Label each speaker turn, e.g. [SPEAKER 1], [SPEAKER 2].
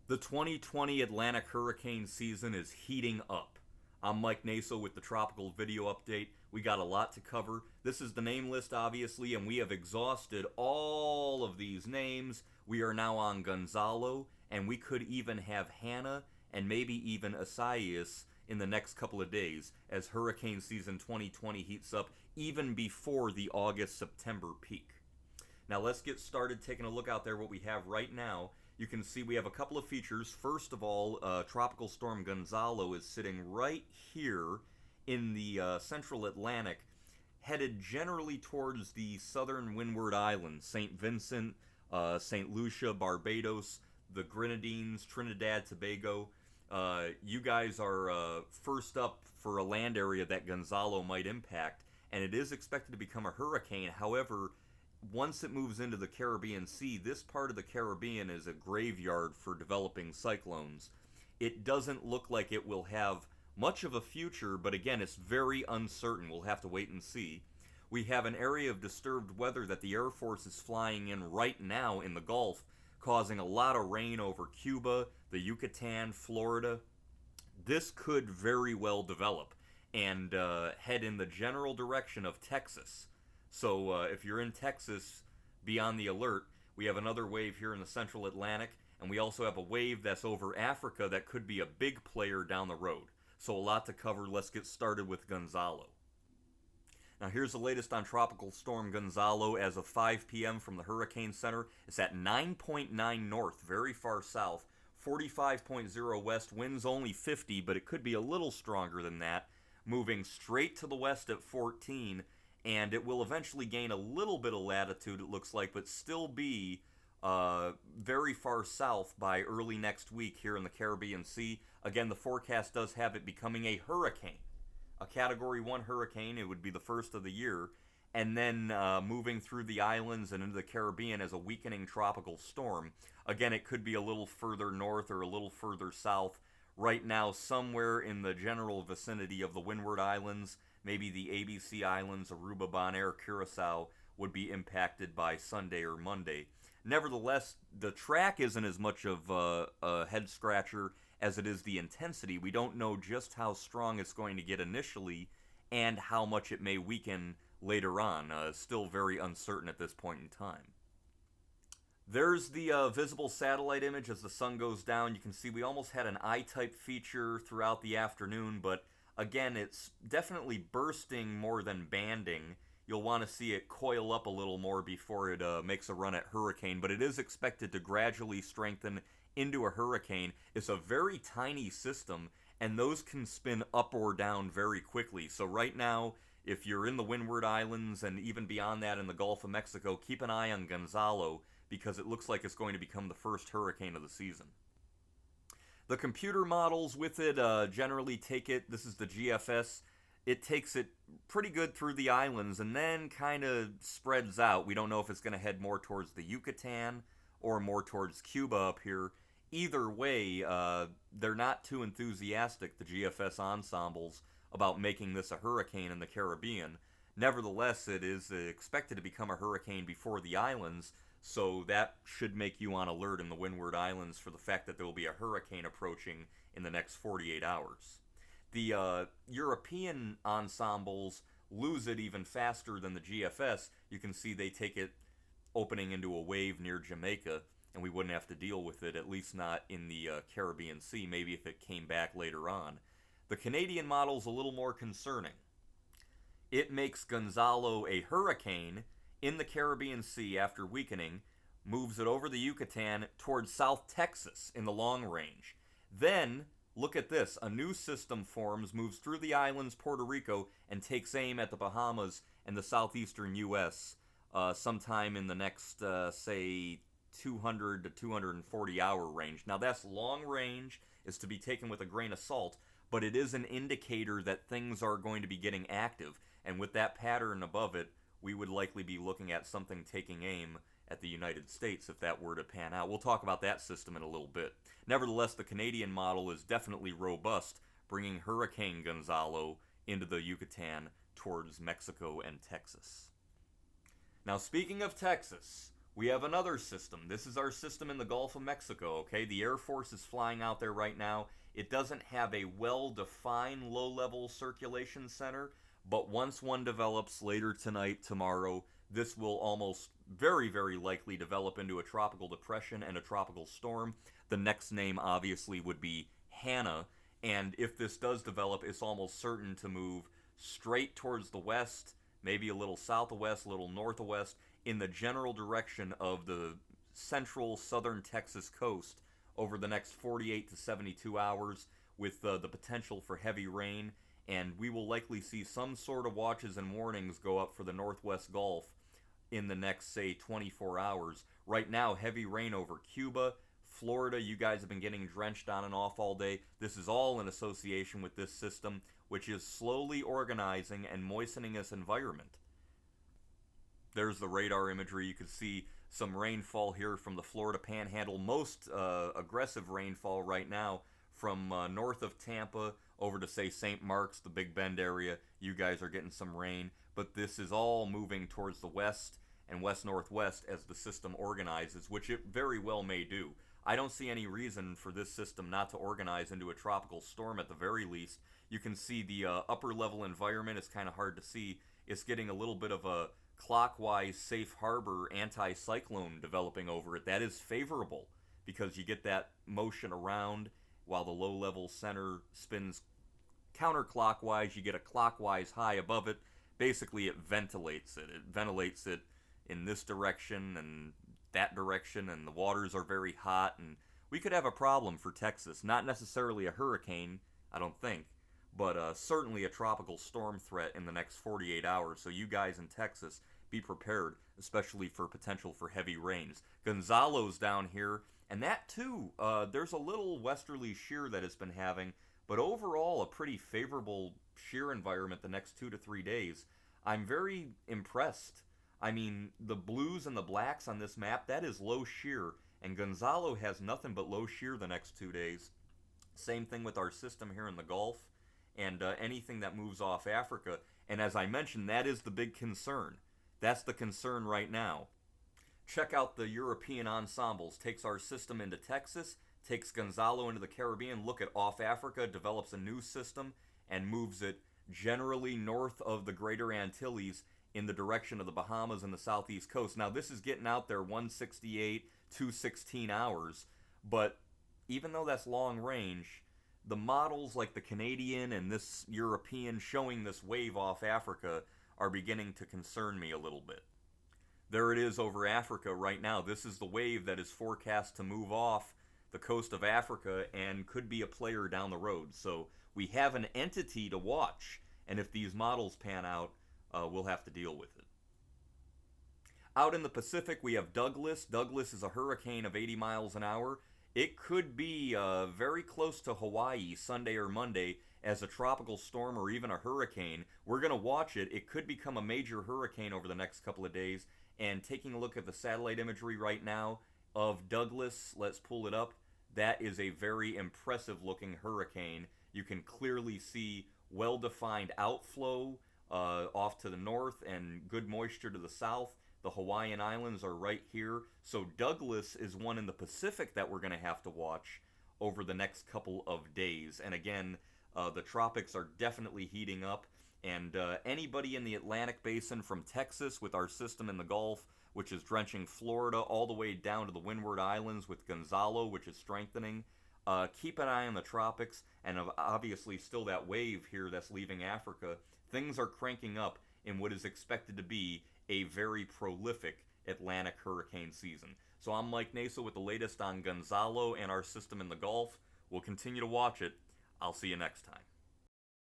[SPEAKER 1] The 2020 Atlantic hurricane season is heating up. I'm Mike Naso with the Tropical Video Update. We got a lot to cover. This is the name list, obviously, and we have exhausted all of these names. We are now on Gonzalo, and we could even have Hannah and maybe even Isaias in the next couple of days as hurricane season 2020 heats up even before the August-September peak. Now let's get started taking a look out there what we have right now. You can see we have a couple of features. First of all, Tropical Storm Gonzalo is sitting right here in the central Atlantic, headed generally towards the southern Windward Islands, St. Vincent, St. Lucia, Barbados, the Grenadines, Trinidad, Tobago. You guys are first up for a land area that Gonzalo might impact, and it is expected to become a hurricane. However, once it moves into the Caribbean Sea, this part of the Caribbean is a graveyard for developing cyclones. It doesn't look like it will have much of a future, but again, it's very uncertain. We'll have to wait and see. We have an area of disturbed weather that the Air Force is flying in right now in the Gulf, causing a lot of rain over Cuba, the Yucatan, Florida. This could very well develop and head in the general direction of Texas. So if you're in Texas, be on the alert. We have another wave here in the central Atlantic, and we also have a wave that's over Africa that could be a big player down the road. So a lot to cover. Let's get started with Gonzalo. Now here's the latest on Tropical Storm Gonzalo as of 5 p.m. from the Hurricane Center. It's at 9.9 north, very far south, 45.0 west, winds only 50, but it could be a little stronger than that, moving straight to the west at 14, and it will eventually gain a little bit of latitude, it looks like, but still be very far south by early next week here in the Caribbean Sea. Again, the forecast does have it becoming a hurricane, a Category 1 hurricane. It would be the first of the year, and then moving through the islands and into the Caribbean as a weakening tropical storm. Again, it could be a little further north or a little further south. Right now, somewhere in the general vicinity of the Windward Islands, maybe the ABC Islands, Aruba, Bonaire, Curacao would be impacted by Sunday or Monday. Nevertheless, the track isn't as much of a head scratcher as it is the intensity. We don't know just how strong it's going to get initially and how much it may weaken later on. Still very uncertain at this point in time. There's the visible satellite image as the sun goes down. You can see we almost had an I-type feature throughout the afternoon, but again, it's definitely bursting more than banding. You'll want to see it coil up a little more before it makes a run at hurricane, but it is expected to gradually strengthen into a hurricane. It's a very tiny system, and those can spin up or down very quickly. So right now, if you're in the Windward Islands and even beyond that in the Gulf of Mexico, keep an eye on Gonzalo because it looks like it's going to become the first hurricane of the season. The computer models with it generally take it, this is the GFS, it takes it pretty good through the islands and then kind of spreads out. We don't know if it's going to head more towards the Yucatan or more towards Cuba up here. Either way, they're not too enthusiastic, the GFS ensembles, about making this a hurricane in the Caribbean. Nevertheless, it is expected to become a hurricane before the islands, so that should make you on alert in the Windward Islands for the fact that there will be a hurricane approaching in the next 48 hours. The European ensembles lose it even faster than the GFS. You can see they take it opening into a wave near Jamaica, and we wouldn't have to deal with it, at least not in the Caribbean Sea, maybe if it came back later on. The Canadian model's a little more concerning. It makes Gonzalo a hurricane in the Caribbean Sea after weakening, moves it over the Yucatan towards South Texas in the long range. Then, look at this, a new system forms, moves through the islands, Puerto Rico, and takes aim at the Bahamas and the southeastern U.S. Sometime in the next, say, 200 to 240 hour range. Now that's long range, is to be taken with a grain of salt, but it is an indicator that things are going to be getting active, and with that pattern above it, we would likely be looking at something taking aim at the United States if that were to pan out. We'll talk about that system in a little bit. Nevertheless, the Canadian model is definitely robust, bringing Hurricane Gonzalo into the Yucatan towards Mexico and Texas. Now, speaking of Texas, We have another system. This is our system in the Gulf of Mexico, okay? The Air Force is flying out there right now. It doesn't have a well-defined low-level circulation center, but once one develops later tonight, tomorrow, this will almost very, very likely develop into a tropical depression and a tropical storm. The next name, obviously, would be Hanna, and if this does develop, it's almost certain to move straight towards the west, maybe a little south of west, a little north of west, in the general direction of the central southern Texas coast over the next 48 to 72 hours with the potential for heavy rain. And we will likely see some sort of watches and warnings go up for the Northwest Gulf in the next, say, 24 hours. Right now, heavy rain over Cuba, Florida. You guys have been getting drenched on and off all day. This is all in association with this system, which is slowly organizing and moistening this environment. There's the radar imagery. You can see some rainfall here from the Florida Panhandle. Most aggressive rainfall right now from north of Tampa over to, say, St. Mark's, the Big Bend area. You guys are getting some rain, but this is all moving towards the west and west-northwest as the system organizes, which it very well may do. I don't see any reason for this system not to organize into a tropical storm at the very least. You can see the upper level environment is kind of hard to see. It's getting a little bit of a clockwise safe harbor anti-cyclone developing over it. That is favorable because you get that motion around while the low-level center spins counterclockwise. You get a clockwise high above it. Basically, it ventilates it. It ventilates it in this direction and that direction, and the waters are very hot, and we could have a problem for Texas. Not necessarily a hurricane, I don't think, but certainly a tropical storm threat in the next 48 hours. So you guys in Texas, be prepared, especially for potential for heavy rains. Gonzalo's down here, and that too, there's a little westerly shear that it's been having, but overall a pretty favorable shear environment the next 2 to 3 days. I'm very impressed. I mean, the blues and the blacks on this map, that is low shear, and Gonzalo has nothing but low shear the next 2 days. Same thing with our system here in the Gulf, and anything that moves off Africa. And as I mentioned, that is the big concern. That's the concern right now. Check out the European ensembles. Takes our system into Texas, takes Gonzalo into the Caribbean, look at off Africa, develops a new system, and moves it generally north of the Greater Antilles in the direction of the Bahamas and the southeast coast. Now, this is getting out there 168, 216 hours, but even though that's long range, the models like the Canadian and this European showing this wave off Africa are beginning to concern me a little bit. There it is over Africa right now. This is the wave that is forecast to move off the coast of Africa and could be a player down the road. So we have an entity to watch, and if these models pan out, we'll have to deal with it. Out in the Pacific, we have Douglas. Douglas is a hurricane of 80 miles an hour. It could be very close to Hawaii Sunday or Monday as a tropical storm or even a hurricane. We're going to watch it. It could become a major hurricane over the next couple of days. And taking a look at the satellite imagery right now of Douglas, let's pull it up. That is a very impressive looking hurricane. You can clearly see well-defined outflow off to the north and good moisture to the south. The Hawaiian Islands are right here. So Douglas is one in the Pacific that we're going to have to watch over the next couple of days. And again, the tropics are definitely heating up. And anybody in the Atlantic Basin from Texas with our system in the Gulf, which is drenching Florida, all the way down to the Windward Islands with Gonzalo, which is strengthening, keep an eye on the tropics. And obviously still that wave here that's leaving Africa. Things are cranking up in what is expected to be a very prolific Atlantic hurricane season. So I'm Mike Naso with the latest on Gonzalo and our system in the Gulf. We'll continue to watch it. I'll see you next time.